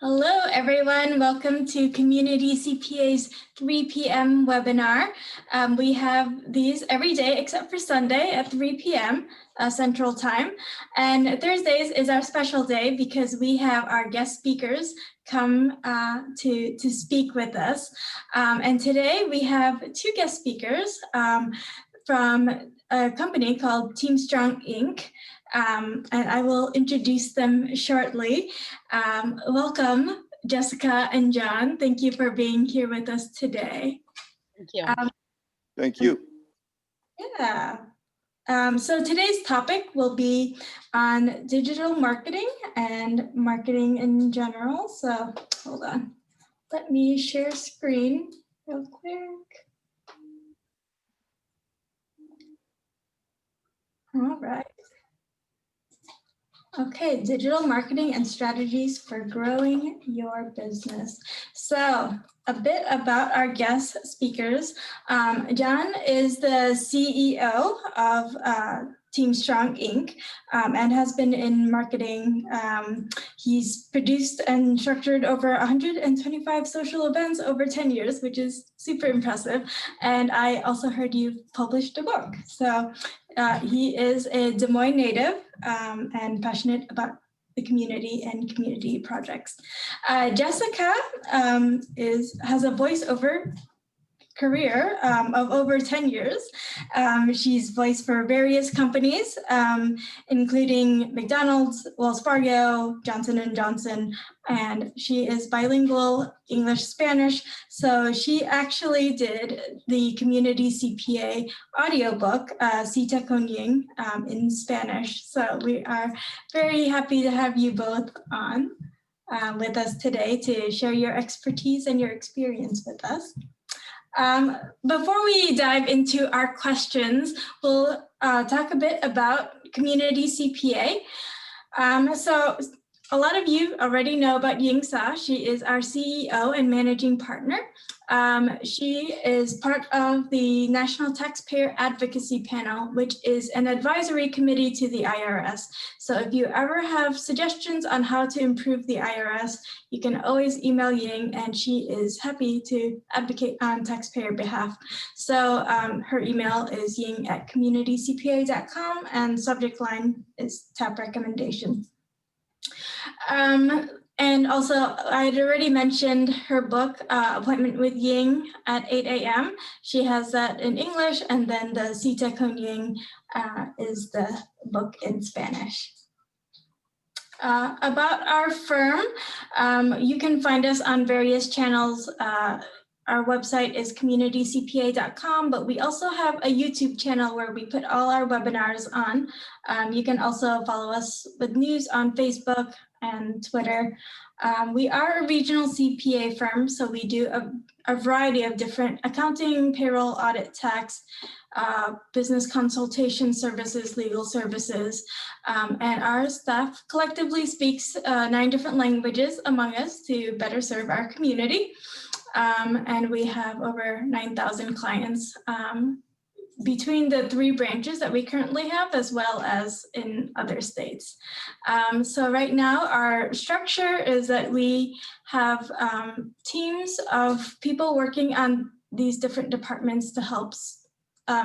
Hello, everyone. Welcome to Community CPA's 3 p.m. webinar. We have these every day except for Sunday at 3 p.m. Central Time. And Thursdays is our special day because we have our guest speakers come to speak with us. And today we have two guest speakers from a company called Team Strong Inc. And I will introduce them shortly. Welcome, Jessica and John. Thank you for being here with us today. Thank you. Thank you. Yeah. So today's topic will be on digital marketing and marketing in general. So hold on. Let me share screen real quick. All right. Okay, digital marketing and strategies for growing your business. So a bit about our guest speakers. John is the CEO of Team Strong Inc. And has been in marketing. He's produced and structured over 125 social events over 10 years, which is super impressive. And I also heard you published a book. So he is a Des Moines native and passionate about the community and community projects. Jessica has a voiceover career of over 10 years. She's voiced for various companies, including McDonald's, Wells Fargo, Johnson & Johnson, and she is bilingual English-Spanish. So she actually did the Community CPA audiobook, Cita con Ying, in Spanish. So we are very happy to have you both on with us today to share your expertise and your experience with us. Before we dive into our questions, we'll talk a bit about Community CPA. So a lot of you already know about Ying Sa. She is our CEO and managing partner. She is part of the National Taxpayer Advocacy Panel, which is an advisory committee to the IRS. So if you ever have suggestions on how to improve the IRS, you can always email Ying, and she is happy to advocate on taxpayer behalf. So her email is ying@communitycpa.com, and subject line is TAP recommendation. And also, I had already mentioned her book, Appointment with Ying at 8 a.m. She has that in English, and then the Cita con Ying is the book in Spanish. About our firm, you can find us on various channels. Our website is communitycpa.com, but we also have a YouTube channel where we put all our webinars on. You can also follow us with news on Facebook and Twitter. We are a regional CPA firm, so we do a variety of different accounting, payroll, audit, tax, business consultation services, legal services, and our staff collectively speaks 9 different languages among us to better serve our community. And we have over 9,000 clients between the 3 branches that we currently have, as well as in other states. So right now, our structure is that we have teams of people working on these different departments to help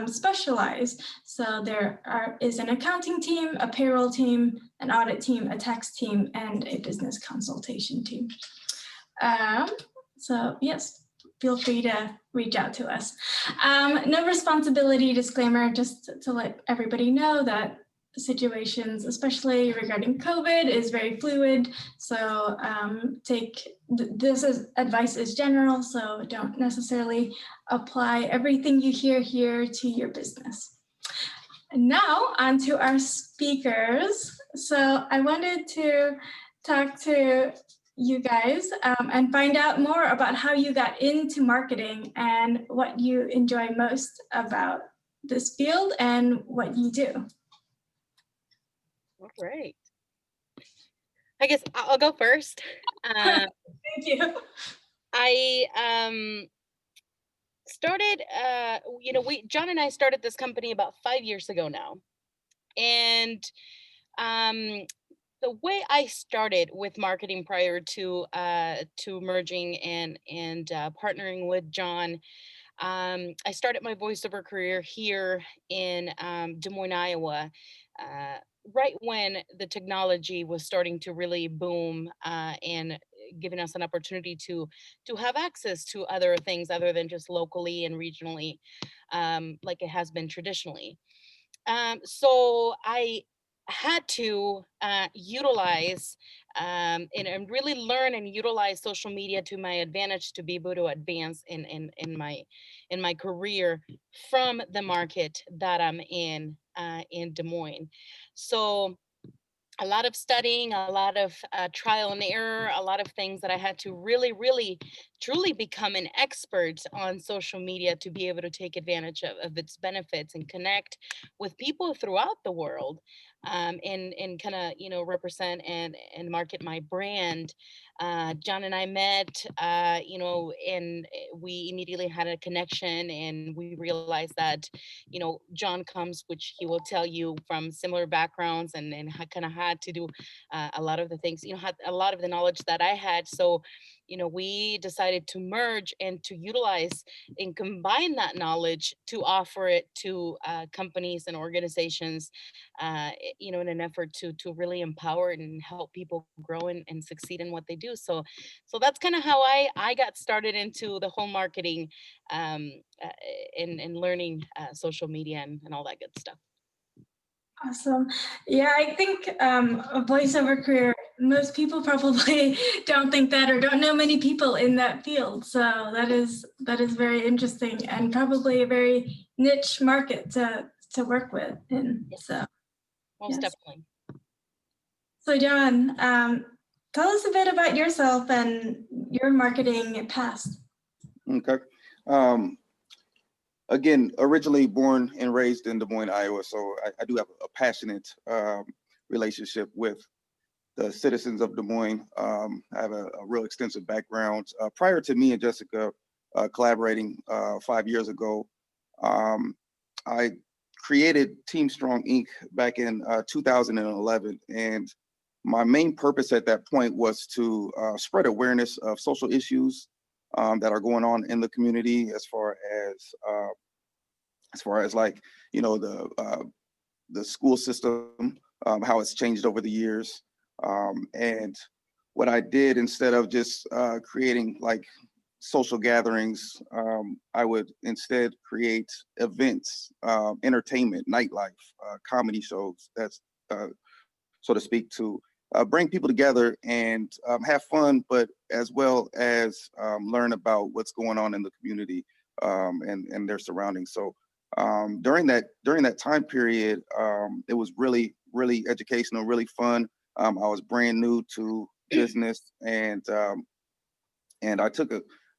specialize. So there is an accounting team, a payroll team, an audit team, a tax team, and a business consultation team. So yes, feel free to reach out to us. No responsibility disclaimer, just to let everybody know that situations, especially regarding COVID, is very fluid. So advice is general, so don't necessarily apply everything you hear here to your business. And now on to our speakers. So I wanted to talk to you guys and find out more about how you got into marketing and what you enjoy most about this field and what you do. All right. I guess I'll go first. Thank you. I started, John and I started this company about 5 years ago now. And the way I started with marketing prior to merging and partnering with John, I started my voiceover career here in Des Moines, Iowa, right when the technology was starting to really boom and giving us an opportunity to have access to other things other than just locally and regionally, like it has been traditionally. So I had to utilize and really learn and utilize social media to my advantage to be able to advance in my career from the market that I'm in Des Moines. So a lot of studying, a lot of trial and error, a lot of things that I had to really, really, truly become an expert on social media to be able to take advantage of its benefits and connect with people throughout the world, and kind of represent and market my brand. John and I met, and we immediately had a connection, and we realized that John comes, which he will tell you, from similar backgrounds, and kind of had to do a lot of the things, had a lot of the knowledge that I had. So, we decided to merge and to utilize and combine that knowledge to offer it to companies and organizations, in an effort to really empower and help people grow and succeed in what they do. So that's kind of how I got started into the whole marketing, um, uh, and learning social media and all that good stuff. Awesome. Yeah, I think a voiceover career, most people probably don't think that or don't know many people in that field. So that is very interesting and probably a very niche market to work with. And so, Most yes. definitely. So John, tell us a bit about yourself and your marketing past. Okay. Um, Again, originally born and raised in Des Moines, Iowa, so I do have a passionate relationship with the citizens of Des Moines. I have a real extensive background. Prior to me and Jessica collaborating 5 years ago, um, I created Team Strong Inc. back in 2011, and my main purpose at that point was to spread awareness of social issues that are going on in the community, as far as like the school system, how it's changed over the years, and what I did, instead of just creating like social gatherings, I would instead create events, entertainment, nightlife, comedy shows. That's so to speak, to bring people together and have fun, but as well as learn about what's going on in the community, and their surroundings. So during that time period, it was really, really educational, really fun. I was brand new to business, and I took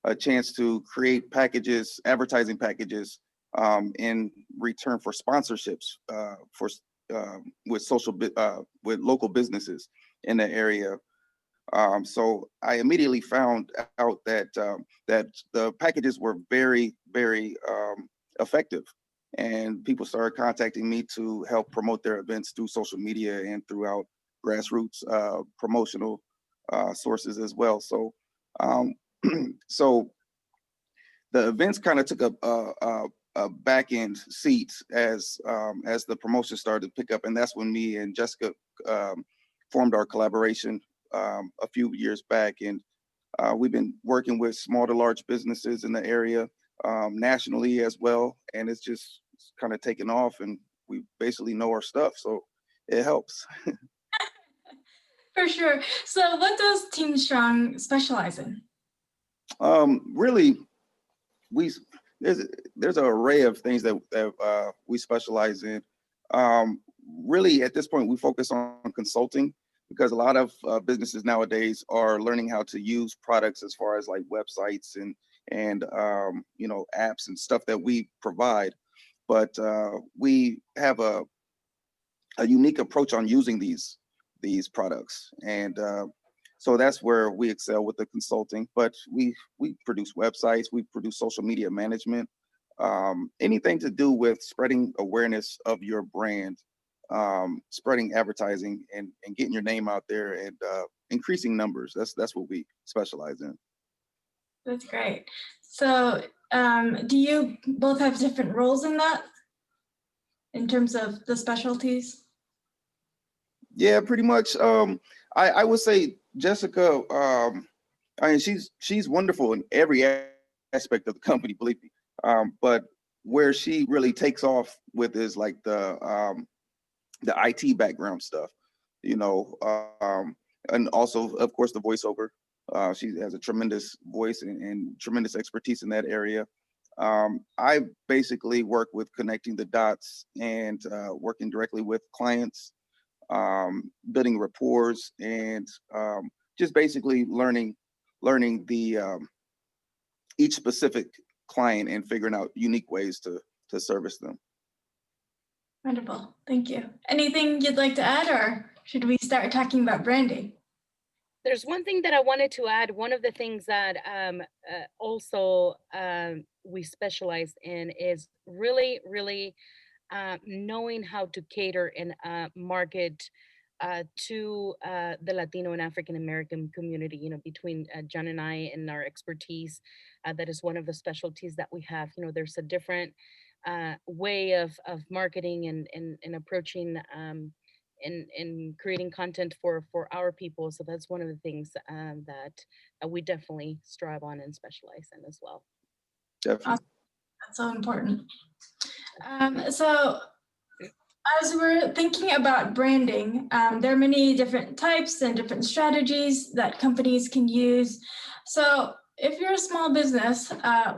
a chance to create packages, advertising packages, in return for sponsorships for with with local businesses in the area. So I immediately found out that the packages were very, very effective, and people started contacting me to help promote their events through social media and throughout grassroots promotional sources as well. So um, so the events kind of took a back end seat as the promotion started to pick up, and that's when me and Jessica formed our collaboration a few years back, and we've been working with small to large businesses in the area, nationally as well, and it's just kind of taken off, and we basically know our stuff, so it helps. For sure. So what does Team Strong specialize in? Really, we there's an array of things that we specialize in. Really, at this point, we focus on consulting, because a lot of businesses nowadays are learning how to use products as far as like websites and apps and stuff that we provide. But we have a unique approach on using these products, and so that's where we excel with the consulting. But we produce websites, we produce social media management, anything to do with spreading awareness of your brand spreading advertising and getting your name out there and increasing numbers. That's what we specialize in. That's great. So do you both have different roles in that in terms of the specialties? Yeah, pretty much. I would say Jessica, I mean, she's wonderful in every aspect of the company, believe me. But where she really takes off with is like the IT background stuff, you know, and also, of course, the voiceover. She has a tremendous voice and tremendous expertise in that area. I basically work with connecting the dots and working directly with clients, building rapport, and just basically learning the each specific client and figuring out unique ways to service them. Wonderful, thank you. Anything you'd like to add, or should we start talking about branding? There's one thing that I wanted to add. One of the things that also we specialize in is really knowing how to cater and market to the Latino and African American community. You know, between John and I and our expertise, that is one of the specialties that we have. You know, there's a different way of marketing and approaching and creating content for our people. So that's one of the things that we definitely strive on and specialize in as well. Definitely. That's so important. So as we're thinking about branding, there are many different types and different strategies that companies can use. So if you're a small business,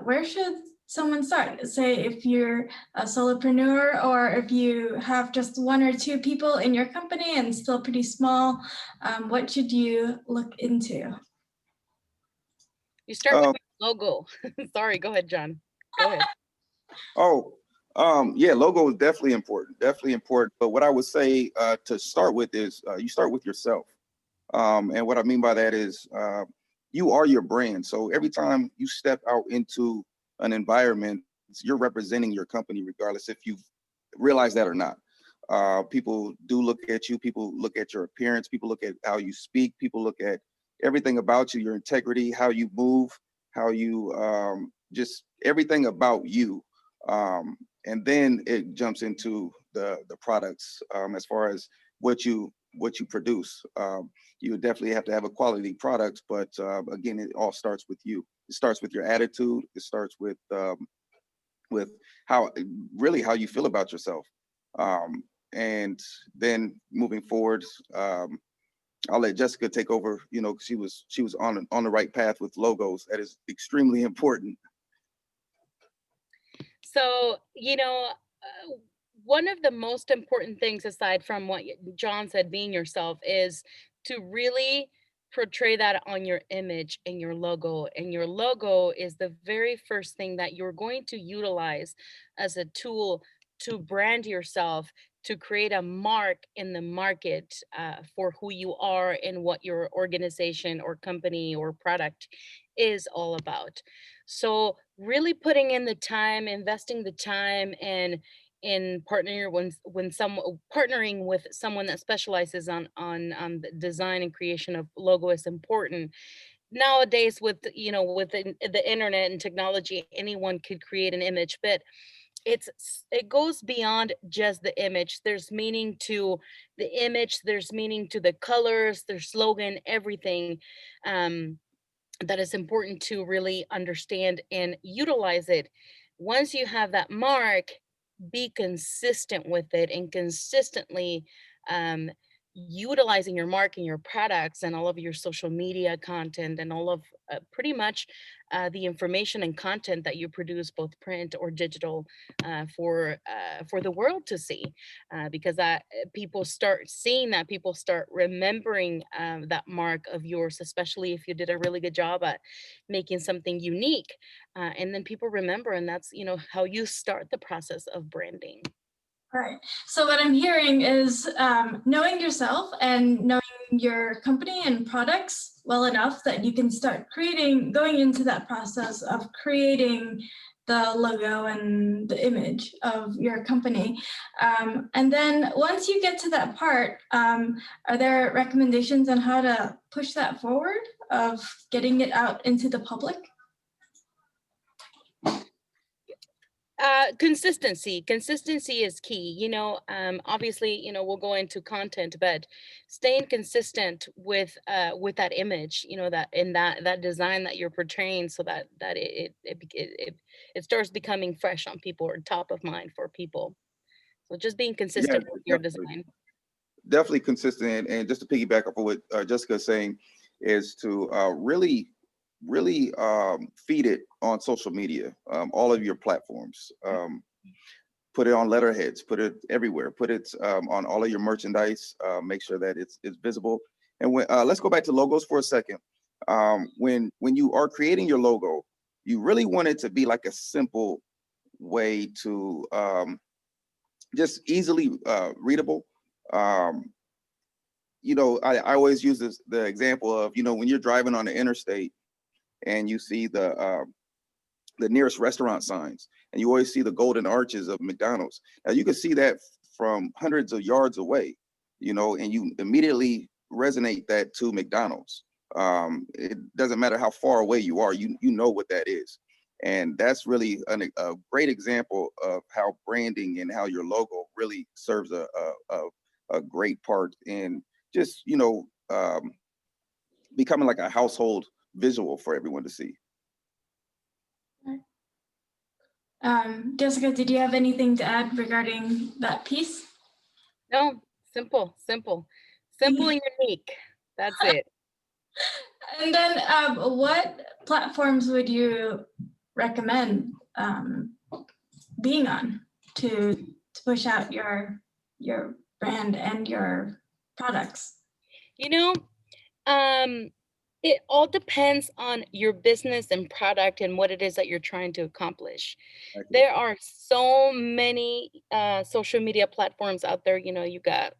where should someone start? Say if you're a solopreneur, or if you have just one or two people in your company and still pretty small, what should you look into? You start with your logo. Sorry, go ahead, John. Go ahead. Yeah, logo is definitely important, But what I would say to start with is you start with yourself. And what I mean by that is you are your brand. So every time you step out into an environment, you're representing your company, regardless if you realize that or not. People do look at you. People look at your appearance. People look at how you speak. People look at everything about you, your integrity, how you move, how you just everything about you. And then it jumps into the products as far as what you produce. You would definitely have to have a quality product, but again, it all starts with you. It starts with your attitude. It starts with how you feel about yourself. And then moving forward, I'll let Jessica take over. You know, she was on the right path with logos. That is extremely important. So, you know, one of the most important things, aside from what John said, being yourself, is to really portray that on your image and your logo. And your logo is the very first thing that you're going to utilize as a tool to brand yourself, to create a mark in the market for who you are and what your organization or company or product is all about. So really putting in the time, investing the time, and in partnering partnering with someone that specializes on the design and creation of logo is important. Nowadays, with with the internet and technology, anyone could create an image, but it goes beyond just the image. There's meaning to the image, there's meaning to the colors, their slogan, everything. That is important to really understand and utilize it. Once you have that mark, be consistent with it and consistently um, utilizing your mark and your products and all of your social media content and all of pretty much the information and content that you produce, both print or digital, for the world to see, because people start seeing that, people start remembering that mark of yours, especially if you did a really good job at making something unique, and then people remember, and that's how you start the process of branding. Right. So what I'm hearing is knowing yourself and knowing your company and products well enough that you can start going into that process of creating the logo and the image of your company. And then once you get to that part, are there recommendations on how to push that forward of getting it out into the public? Consistency is key. Obviously, we'll go into content, but staying consistent with that image, that in that design that you're portraying, so that it starts becoming fresh on people or top of mind for people. So just being Yeah, consistent with your definitely. design. Definitely consistent. And just to piggyback off of what Jessica's saying, is to really feed it on social media, all of your platforms. Put it on letterheads, put it everywhere, put it on all of your merchandise, make sure that it's visible. And let's go back to logos for a second. When you are creating your logo, you really want it to be like a simple way to just easily readable. I always use the example of, when you're driving on the interstate and you see the nearest restaurant signs, and you always see the golden arches of McDonald's. Now you can see that from hundreds of yards away, and you immediately resonate that to McDonald's. It doesn't matter how far away you are, you know what that is. And that's really a great example of how branding and how your logo really serves a great part in just, becoming like a household visual for everyone to see. Jessica, did you have anything to add regarding that piece? No, simple and unique. That's it. And then what platforms would you recommend being on to push out your brand and your products? It all depends on your business and product and what it is that you're trying to accomplish. Exactly. There are so many social media platforms out there. You got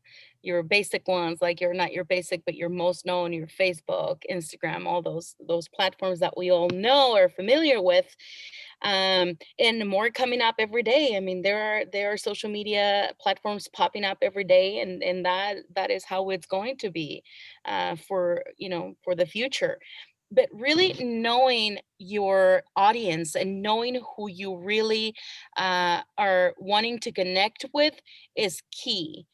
your basic ones, like you're not your basic, but your most known, your Facebook, Instagram, all those platforms that we all know or familiar with. And more coming up every day. I mean, there are social media platforms popping up every day, and that is how it's going to be for the future. But really knowing your audience and knowing who you really are wanting to connect with is key.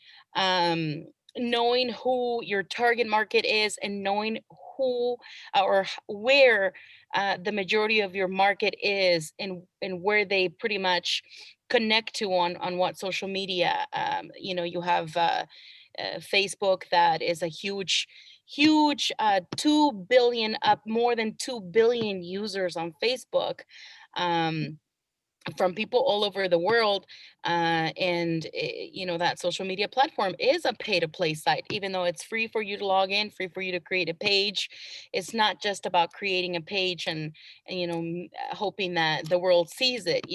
Knowing who your target market is and knowing who or where the majority of your market is, and where they pretty much connect to on what social media. You have Facebook, that is a huge 2 billion, more than 2 billion users on Facebook, from people all over the world. And that social media platform is a pay to play site, even though it's free for you to log in, free for you to create a page. It's not just about creating a page and hoping that the world sees it,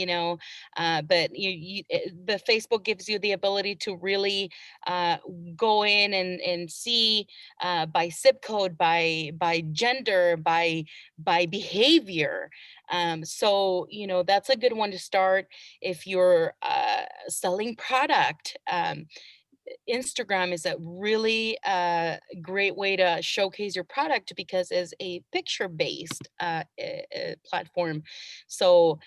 but the Facebook gives you the ability to really go in and see by zip code, by gender, by behavior. So that's a good one to start. If you're selling product, Instagram is a really great way to showcase your product, because it's a picture-based platform. So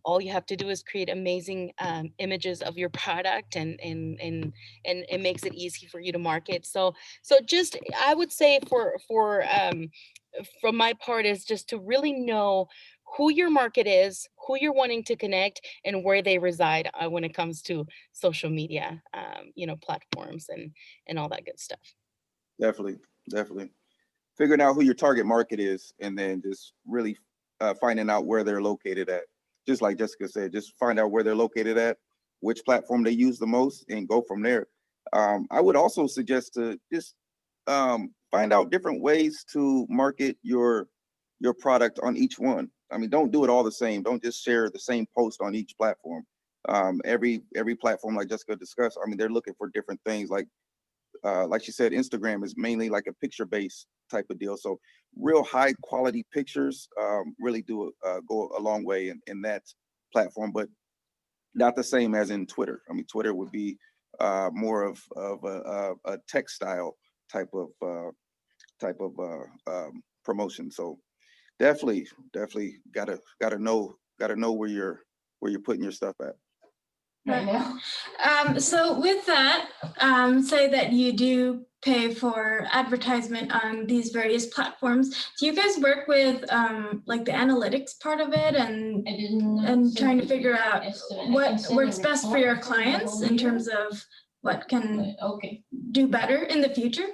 all you have to do is create amazing images of your product, and it makes it easy for you to market. So just, I would say, from my part, is just to really know who your market is, who you're wanting to connect, and where they reside when it comes to social media, platforms and all that good stuff. Definitely. Figuring out who your target market is, and then just really finding out where they're located at. Just like Jessica said, just find out where they're located at, which platform they use the most, and go from there. I would also suggest to just find out different ways to market your product on each one. I mean, don't do it all the same. Don't just share the same post on each platform. Every platform, like Jessica discussed, I mean, they're looking for different things. Like she said, Instagram is mainly like a picture-based type of deal. So real high quality pictures really do go a long way in that platform, but not the same as in Twitter. I mean, Twitter would be more of a textile type of promotion. So definitely gotta know where you're putting your stuff at. Right now. So with that, say that you do pay for advertisement on these various platforms. Do you guys work with like the analytics part of it and trying to figure out what works best for your clients in terms of what can do better in the future?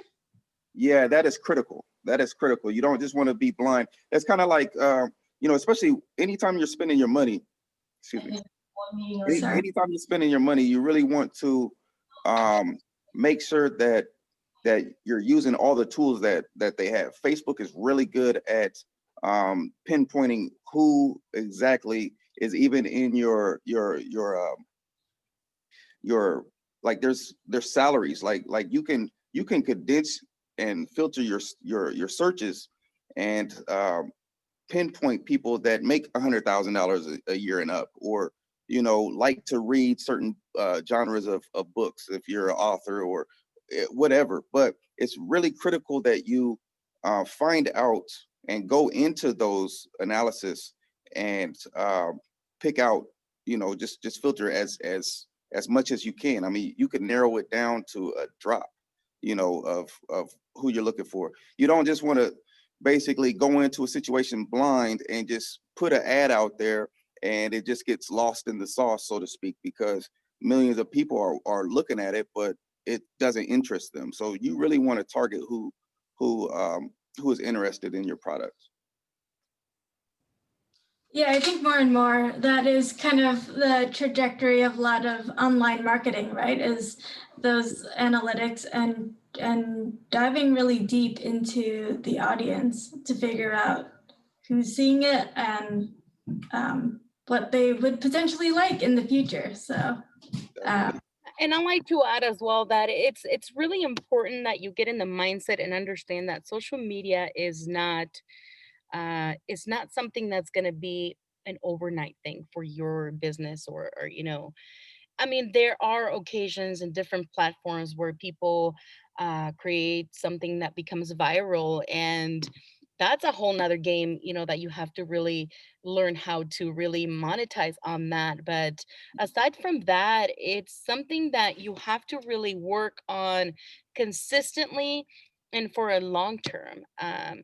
Yeah, that is critical. That is critical. You don't just want to be blind. That's kind of like, especially anytime you're spending your money, excuse me, anytime you're spending your money, you really want to make sure that you're using all the tools that they have. Facebook is really good at pinpointing who exactly is even in your like there's salaries, like you can condense and filter your searches and pinpoint people that make $100,000 a year and up, or like to read certain genres of books if you're an author or whatever. But it's really critical that you find out and go into those analysis and pick out, just filter as much as you can. I mean, you can narrow it down to a drop, of who you're looking for. You don't just want to basically go into a situation blind and just put an ad out there and it just gets lost in the sauce, so to speak, because millions of people are looking at it, but it doesn't interest them. So you really want to target who is interested in your products. Yeah, I think more and more that is kind of the trajectory of a lot of online marketing, right? Is those analytics and diving really deep into the audience to figure out who's seeing it and what they would potentially like in the future. So. And I like to add as well that it's really important that you get in the mindset and understand that social media is not it's not something that's going to be an overnight thing for your business or I mean, there are occasions and different platforms where people create something that becomes viral, and that's a whole nother game, that you have to really learn how to really monetize on that. But aside from that, it's something that you have to really work on consistently and for a long term. I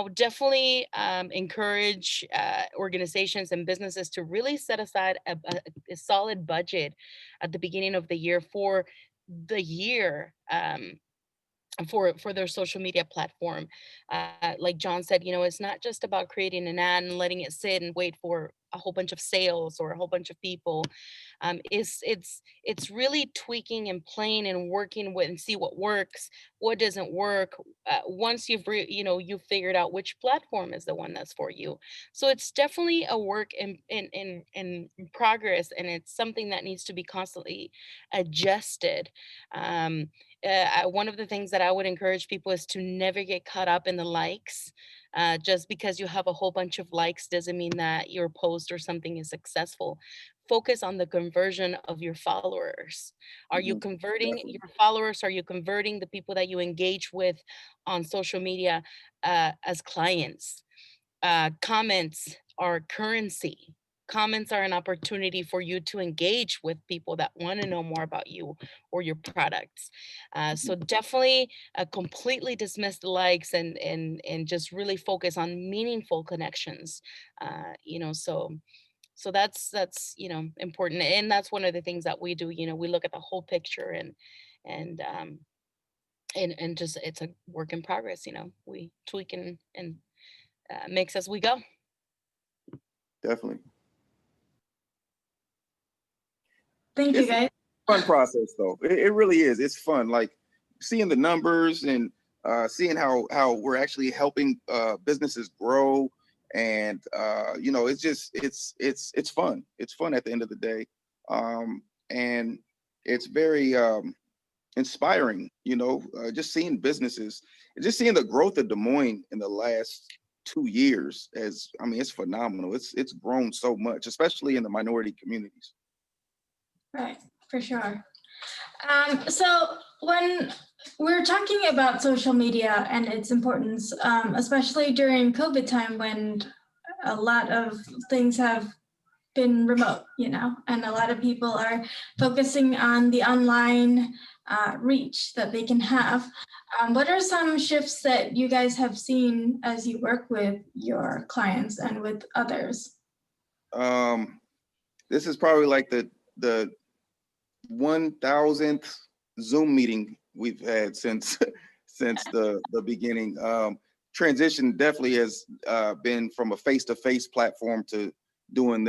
would definitely encourage organizations and businesses to really set aside a solid budget at the beginning of the year for the year, for their social media platform. Like John said, it's not just about creating an ad and letting it sit and wait for a whole bunch of sales or a whole bunch of people. It's really tweaking and playing and working with and see what works, what doesn't work. Once you've figured out which platform is the one that's for you. So it's definitely a work in progress, and it's something that needs to be constantly adjusted. One of the things that I would encourage people is to never get caught up in the likes. Just because you have a whole bunch of likes doesn't mean that your post or something is successful. Focus on the conversion of your followers. Are you converting Definitely. your followers? Are you converting the people that you engage with on social media as clients? Comments are currency. Comments are an opportunity for you to engage with people that want to know more about you or your products. So definitely completely dismiss the likes and just really focus on meaningful connections. So that's important, and that's one of the things that we do. We look at the whole picture and just it's a work in progress. We tweak and mix as we go. Definitely. Thank you, It's a guys. fun process though. It really is. It's fun. Like seeing the numbers and seeing how we're actually helping businesses grow. And it's just it's fun. It's fun at the end of the day. And it's very inspiring, just seeing businesses, just seeing the growth of Des Moines in the last 2 years. I mean, it's phenomenal. It's grown so much, especially in the minority communities. Right, for sure. So when we're talking about social media and its importance, especially during COVID time when a lot of things have been remote, and a lot of people are focusing on the online reach that they can have. What are some shifts that you guys have seen as you work with your clients and with others? This is probably like the 1000th Zoom meeting we've had since since the beginning. Transition definitely has been from a face-to-face platform to doing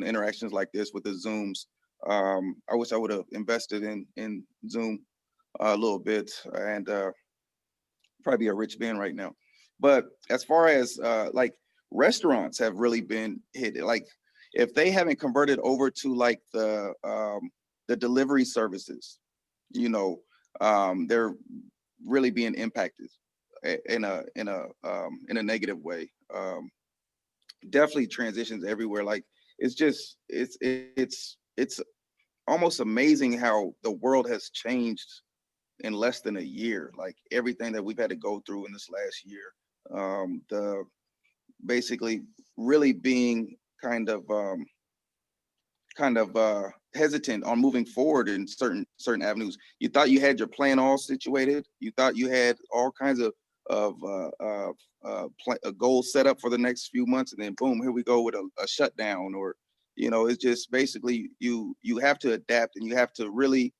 interactions like this with the Zooms. I wish I would have invested in Zoom a little bit, and probably be a rich man right now. But as far as like restaurants have really been hit, like if they haven't converted over to like the delivery services, they're really being impacted in a negative way. Definitely transitions everywhere. Like it's almost amazing how the world has changed in less than a year. Like everything that we've had to go through in this last year, the basically really being kind of hesitant on moving forward in certain avenues. You thought you had your plan all situated. You thought you had all kinds of goals set up for the next few months, and then boom, here we go with a shutdown. Or it's just basically you have to adapt, and you have to really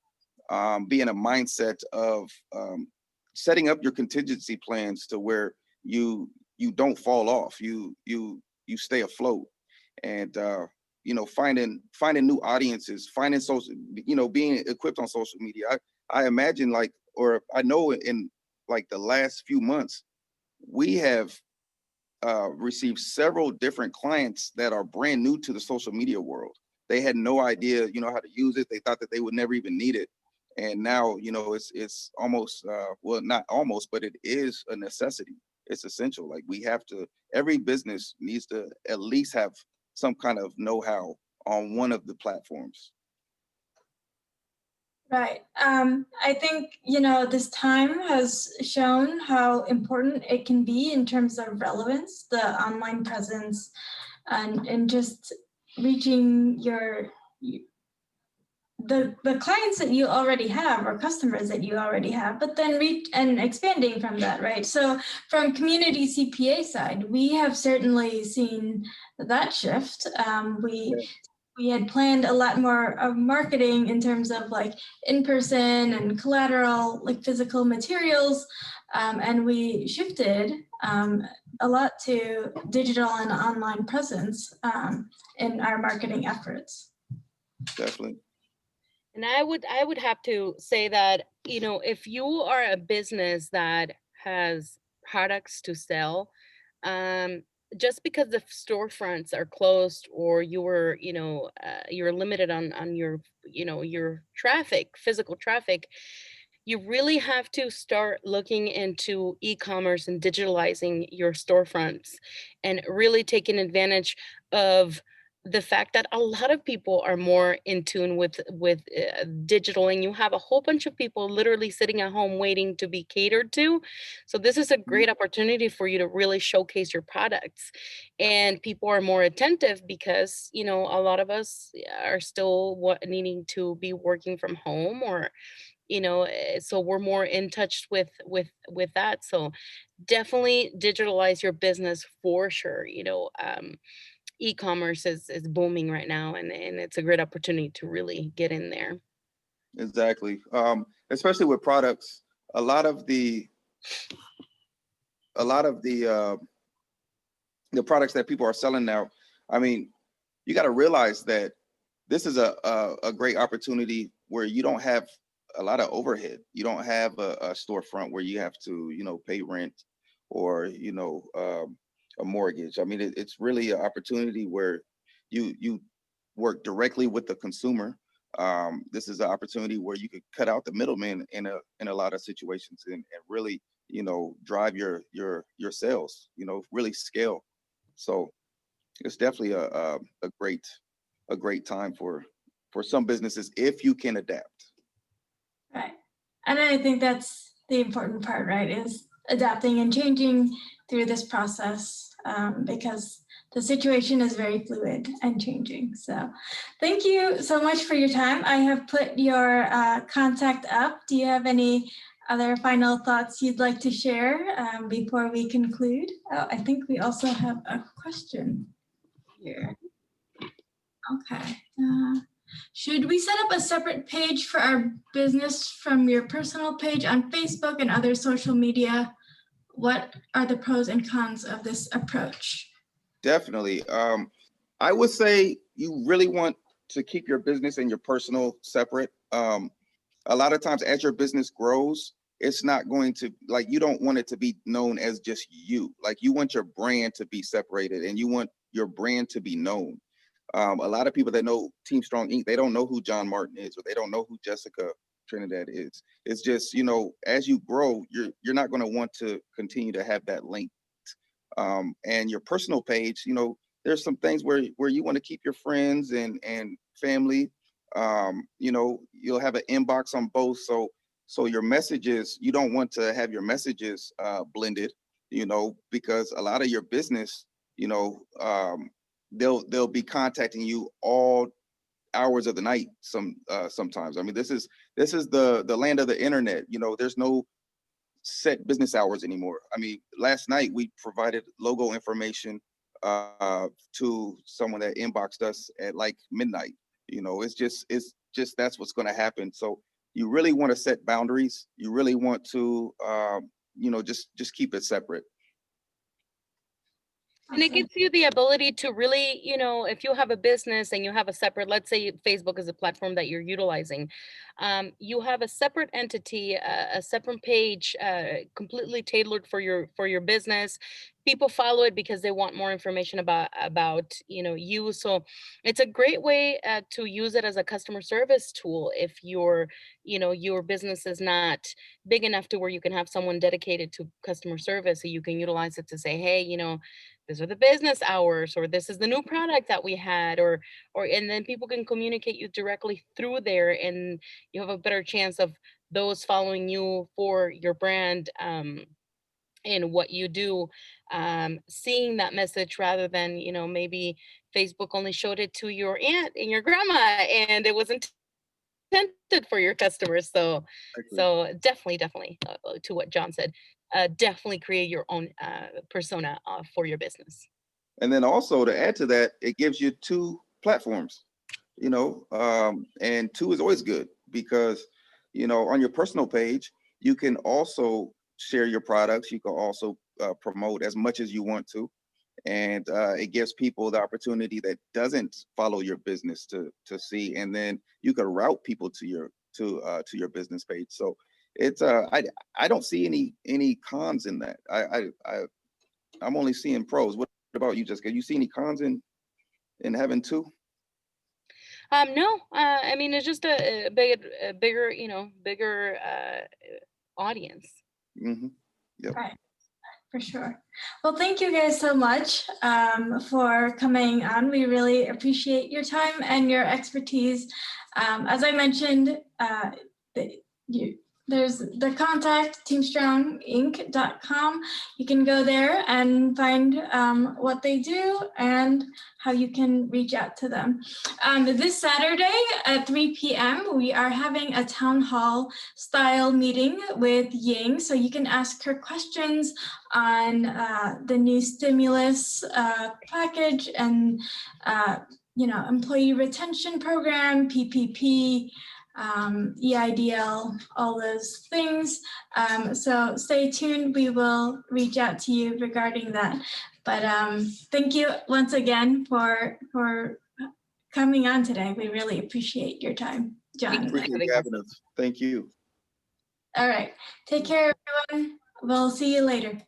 be in a mindset of setting up your contingency plans to where you don't fall off. You stay afloat, and finding new audiences, finding social, being equipped on social media. I imagine or I know in like the last few months, we have received several different clients that are brand new to the social media world. They had no idea, how to use it. They thought that they would never even need it. And now, it's almost, well, not almost, but it is a necessity. It's essential. Like every business needs to at least have some kind of know-how on one of the platforms. Right. I think, this time has shown how important it can be in terms of relevance, the online presence, and just reaching the clients that you already have or customers that you already have, but then reach and expanding from that, right? So from community CPA side, we have certainly seen that shift. We had planned a lot more of marketing in terms of like in-person and collateral, like physical materials. And we shifted a lot to digital and online presence in our marketing efforts. Definitely. And I would have to say that, if you are a business that has products to sell, just because the storefronts are closed, or you're limited on your physical traffic, you really have to start looking into e-commerce and digitalizing your storefronts, and really taking advantage of the fact that a lot of people are more in tune with digital, and you have a whole bunch of people literally sitting at home waiting to be catered to. So this is a great opportunity for you to really showcase your products, and people are more attentive because a lot of us are still needing to be working from home, or so we're more in touch with that. So definitely digitalize your business for sure. E-commerce is booming right now, and it's a great opportunity to really get in there. Exactly. Especially with products, a lot of the products that people are selling now, I mean, you got to realize that this is a great opportunity where you don't have a lot of overhead. You don't have a storefront where you have to, pay rent or, a mortgage. I mean, it's really an opportunity where you work directly with the consumer. This is an opportunity where you could cut out the middleman in a lot of situations, and really, drive your sales, really scale. So it's definitely a great time for some businesses if you can adapt. Right. And I think that's the important part, right, is adapting and changing through this process, because the situation is very fluid and changing. So thank you so much for your time. I have put your contact up. Do you have any other final thoughts you'd like to share before we conclude? Oh, I think we also have a question here. Okay. Should we set up a separate page for our business from your personal page on Facebook and other social media? What are the pros and cons of this approach? Definitely. I would say you really want to keep your business and your personal separate. A lot of times as your business grows, it's not going to, like, you don't want it to be known as just you. Like, you want your brand to be separated and you want your brand to be known. A lot of people that know Team Strong Inc., they don't know who John Martin is, or they don't know who Jessica Trinidad is. It's just, as you grow, you're not going to want to continue to have that link. And your personal page, there's some things where you want to keep your friends and family. You'll have an inbox on both. So your messages, you don't want to have your messages blended, because a lot of your business, they'll be contacting you all hours of the night sometimes. I mean, this is the land of the internet. There's no set business hours anymore. I mean, last night we provided logo information to someone that inboxed us at like midnight. It's just that's what's going to happen. So you really want to set boundaries. You really want to just keep it separate. And it gives you the ability to really, if you have a business and you have a separate, let's say Facebook is a platform that you're utilizing, you have a separate entity, a separate page, completely tailored for your business. People follow it because they want more information about you. So it's a great way to use it as a customer service tool if your business is not big enough to where you can have someone dedicated to customer service. So you can utilize it to say, hey, these are the business hours, or this is the new product that we had, or and then people can communicate you directly through there, and you have a better chance of those following you for your brand and what you do, seeing that message rather than maybe Facebook only showed it to your aunt and your grandma and it wasn't intended for your customers. So definitely to what John said, definitely create your own persona for your business. And then also to add to that, it gives you two platforms, and two is always good because, on your personal page, you can also share your products. You can also promote as much as you want to. And it gives people the opportunity that doesn't follow your business to see, and then you can route people to your business page. So it's I don't see any cons in that. I'm only seeing pros. What about you, Jessica? You see any cons in having two? No, I mean it's just a bigger audience. Mm-hmm. Yep. Right. For sure. Well, thank you guys so much for coming on. We really appreciate your time and your expertise. As I mentioned, there's the contact teamstronginc.com. You can go there and find what they do and how you can reach out to them. This Saturday at 3 p.m., we are having a town hall style meeting with Ying. So you can ask her questions on the new stimulus package and, employee retention program, PPP, EIDL, all those things. So stay tuned. We will reach out to you regarding that. But thank you once again for coming on today. We really appreciate your time, John. Appreciate you having us. Thank you. All right. Take care, everyone. We'll see you later.